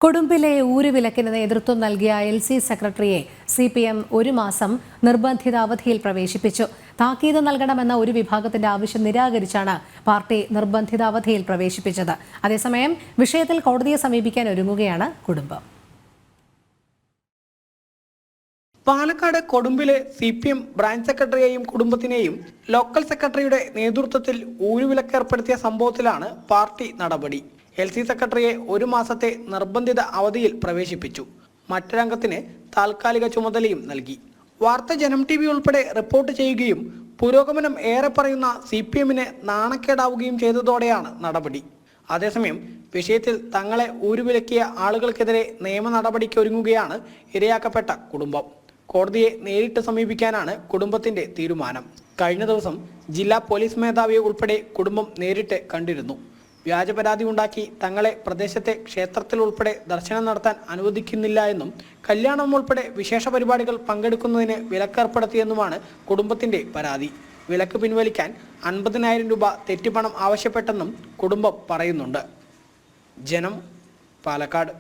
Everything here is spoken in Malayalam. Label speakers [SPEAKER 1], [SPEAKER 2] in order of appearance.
[SPEAKER 1] കൊടുമ്പിലെ ഊരുവിലക്കിന് നേതൃത്വം നൽകിയ LC സെക്രട്ടറിയെ CPM ഒരു മാസം നിർബന്ധിത അവധിയിൽ പ്രവേശിപ്പിച്ചു. താക്കീത് നൽകണമെന്ന ഒരു വിഭാഗത്തിന്റെ ആവശ്യം നിരാകരിച്ചാണ് പാർട്ടി നിർബന്ധിത അവധിയിൽ പ്രവേശിപ്പിച്ചത്. അതേസമയം വിഷയത്തിൽ കോടതിയെ സമീപിക്കാൻ ഒരുങ്ങുകയാണ് കുടുംബം.
[SPEAKER 2] പാലക്കാട് കൊടുമ്പിലെ CPM ബ്രാഞ്ച് സെക്രട്ടറിയെയും കുടുംബത്തിനെയും ലോക്കൽ സെക്രട്ടറിയുടെ നേതൃത്വത്തിൽ ഊരുവിലക്കേർപ്പെടുത്തിയ സംഭവത്തിലാണ് പാർട്ടി നടപടി. LC സെക്രട്ടറിയെ ഒരു മാസത്തെ നിർബന്ധിത അവധിയിൽ പ്രവേശിപ്പിച്ചു. മറ്റൊരംഗത്തിന് താൽക്കാലിക ചുമതലയും നൽകി. വാർത്ത ജനം TV ഉൾപ്പെടെ റിപ്പോർട്ട് ചെയ്യുകയും പുരോഗമനം ഏറെ പറയുന്ന CPMന് നാണക്കേടാവുകയും ചെയ്തതോടെയാണ് നടപടി. അതേസമയം വിഷയത്തിൽ തങ്ങളെ ഊരുവിലക്കിയ ആളുകൾക്കെതിരെ നിയമ നടപടിക്ക് ഒരുങ്ങുകയാണ് ഇരയാക്കപ്പെട്ട കുടുംബം. കോടതിയെ നേരിട്ട് സമീപിക്കാനാണ് കുടുംബത്തിന്റെ തീരുമാനം. കഴിഞ്ഞ ദിവസം ജില്ലാ പോലീസ് മേധാവിയെ ഉൾപ്പെടെ കുടുംബം നേരിട്ട് കണ്ടിരുന്നു. വ്യാജ പരാതി ഉണ്ടാക്കി തങ്ങളെ പ്രദേശത്തെ ക്ഷേത്രത്തിൽ ഉൾപ്പെടെ ദർശനം നടത്താൻ അനുവദിക്കുന്നില്ല എന്നും കല്യാണം ഉൾപ്പെടെ വിശേഷ പരിപാടികൾ പങ്കെടുക്കുന്നതിന് വിലക്കേർപ്പെടുത്തിയെന്നുമാണ് കുടുംബത്തിന്റെ പരാതി. വിലക്ക് പിൻവലിക്കാൻ 50,000 രൂപ തെറ്റിപ്പണം ആവശ്യപ്പെട്ടെന്നും കുടുംബം പറയുന്നുണ്ട്. ജനം, പാലക്കാട്.